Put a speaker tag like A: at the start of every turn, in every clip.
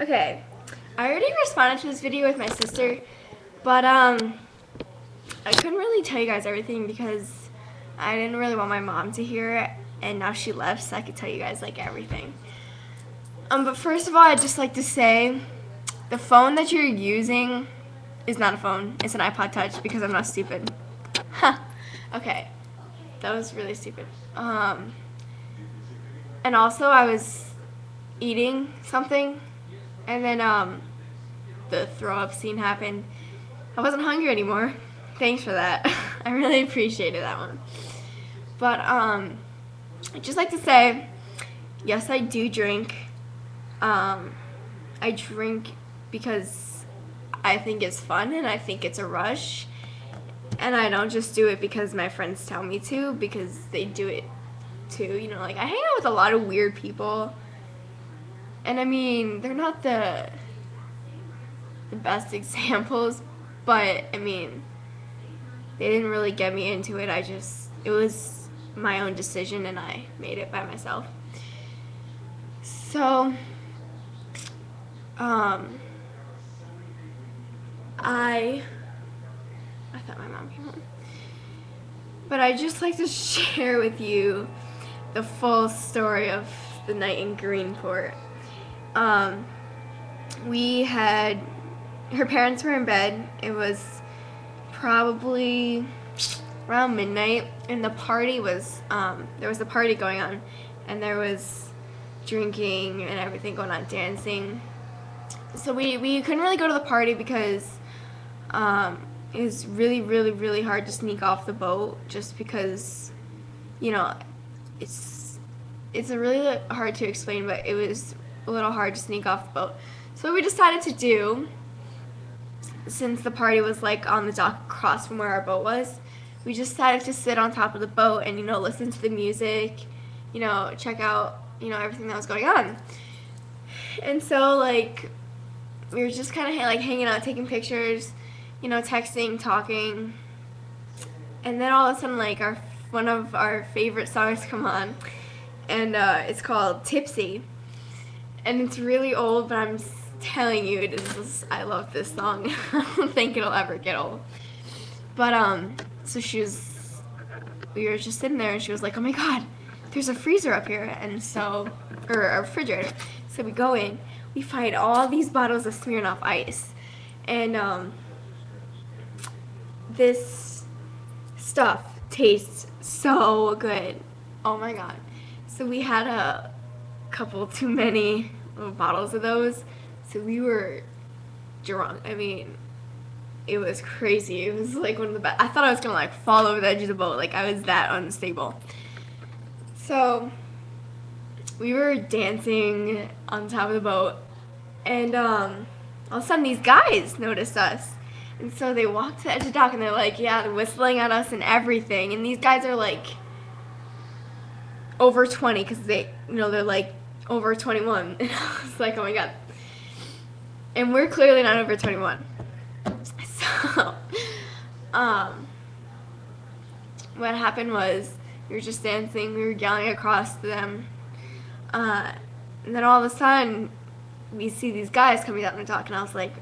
A: Okay, I already responded to this video with my sister, but I couldn't really tell you guys everything because I didn't really want my mom to hear it, and now she left, so I could tell you guys like everything. But first of all, I'd just like to say, the phone that you're using is not a phone. It's an iPod Touch because I'm not stupid. Huh. Okay, that was really stupid. And also I was eating something, and then the throw up scene happened. I wasn't hungry anymore. Thanks for that. I really appreciated that one. But I'd just like to say, yes, I do drink. I drink because I think it's fun and I think it's a rush. And I don't just do it because my friends tell me to, because they do it too. You know, like I hang out with a lot of weird people. And I mean, they're not the best examples, but I mean, they didn't really get me into it. It was my own decision and I made it by myself. So, I thought my mom came home. But I'd just like to share with you the full story of the night in Greenport. Her parents were in bed. It was probably around midnight, and the party was, there was a party going on, and there was drinking and everything going on, dancing. So we couldn't really go to the party because it was really, really, really hard to sneak off the boat, just because, you know, it's a really hard to explain, but it was a little hard to sneak off the boat. So what we decided to do, since the party was like on the dock across from where our boat was, we just decided to sit on top of the boat and, you know, listen to the music, you know, check out, you know, everything that was going on. And so, like, we were just kind of like hanging out, taking pictures, you know, texting, talking. And then all of a sudden, like, one of our favorite songs come on, and it's called Tipsy. And it's really old, but I'm telling you, I love this song. I don't think it'll ever get old. But so we were just sitting there, and she was like, "Oh my God, there's a freezer up here," and so, or a refrigerator. So we go in, we find all these bottles of Smirnoff Ice, and this stuff tastes so good. Oh my God. So we had a couple too many bottles of those, so we were drunk. I mean, it was crazy. It was like one of the best. I thought I was gonna like fall over the edge of the boat. Like I was that unstable. So we were dancing on top of the boat, and all of a sudden these guys noticed us. And so they walked to the edge of the dock, and they're like, yeah, they're whistling at us and everything. And these guys are like over 20, because they, you know, they're like over 21. And I was like, oh my God. And we're clearly not over 21. So, what happened was, we were just dancing, we were yelling across to them, and then all of a sudden, we see these guys coming up and talking, and I was like,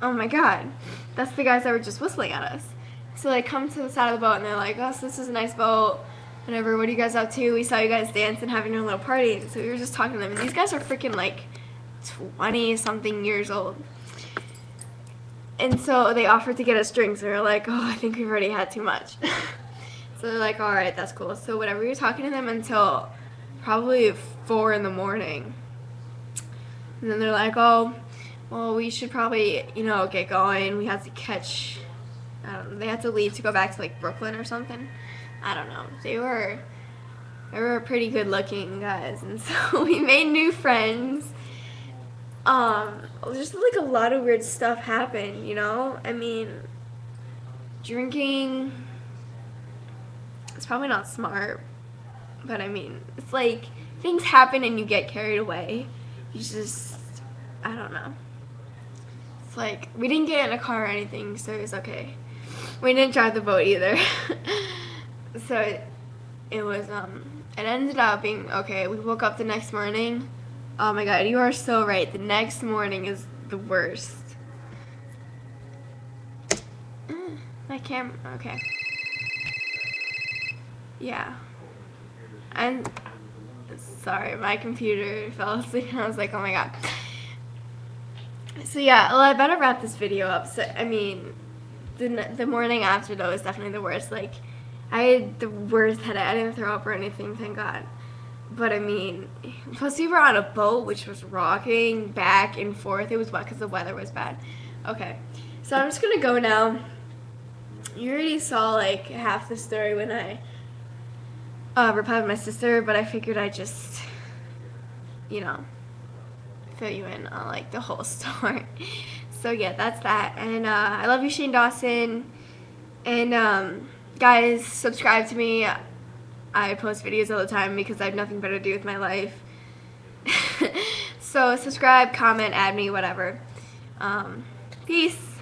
A: oh my God, that's the guys that were just whistling at us. So they come to the side of the boat, and they're like, oh, so this is a nice boat, whatever, what are you guys up to? We saw you guys dance and having your little party. And so we were just talking to them, and these guys are freaking like 20-something years old. And so they offered to get us drinks, and we were like, oh, I think we've already had too much. So they're like, all right, that's cool. So whatever, we were talking to them until probably 4 in the morning. And then they're like, oh, well, we should probably, you know, get going. We had to catch, I don't know, they had to leave to go back to like Brooklyn or something. I don't know. They were pretty good looking guys, and so we made new friends. Just like a lot of weird stuff happened, you know? I mean, drinking, it's probably not smart, but I mean, it's like things happen and you get carried away. You just, I don't know. It's like, we didn't get in a car or anything, so it was okay. We didn't drive the boat either. So it was, it ended up being okay. We woke up the next morning. Oh my god, you are so right. The next morning is the worst. My camera, okay. Yeah. I'm sorry, my computer fell asleep and I was like, oh my god. So yeah, well, I better wrap this video up. So, I mean, the morning after though is definitely the worst. Like, I had the worst headache. I didn't throw up or anything, thank God. But I mean, plus we were on a boat which was rocking back and forth. It was wet because the weather was bad. Okay, so I'm just gonna go now. You already saw like half the story when I replied with my sister, but I figured I'd just, you know, fill you in on like the whole story. So yeah, that's that. And I love you, Shane Dawson. And guys, subscribe to me. I post videos all the time because I have nothing better to do with my life. So subscribe, comment, add me, whatever. Peace.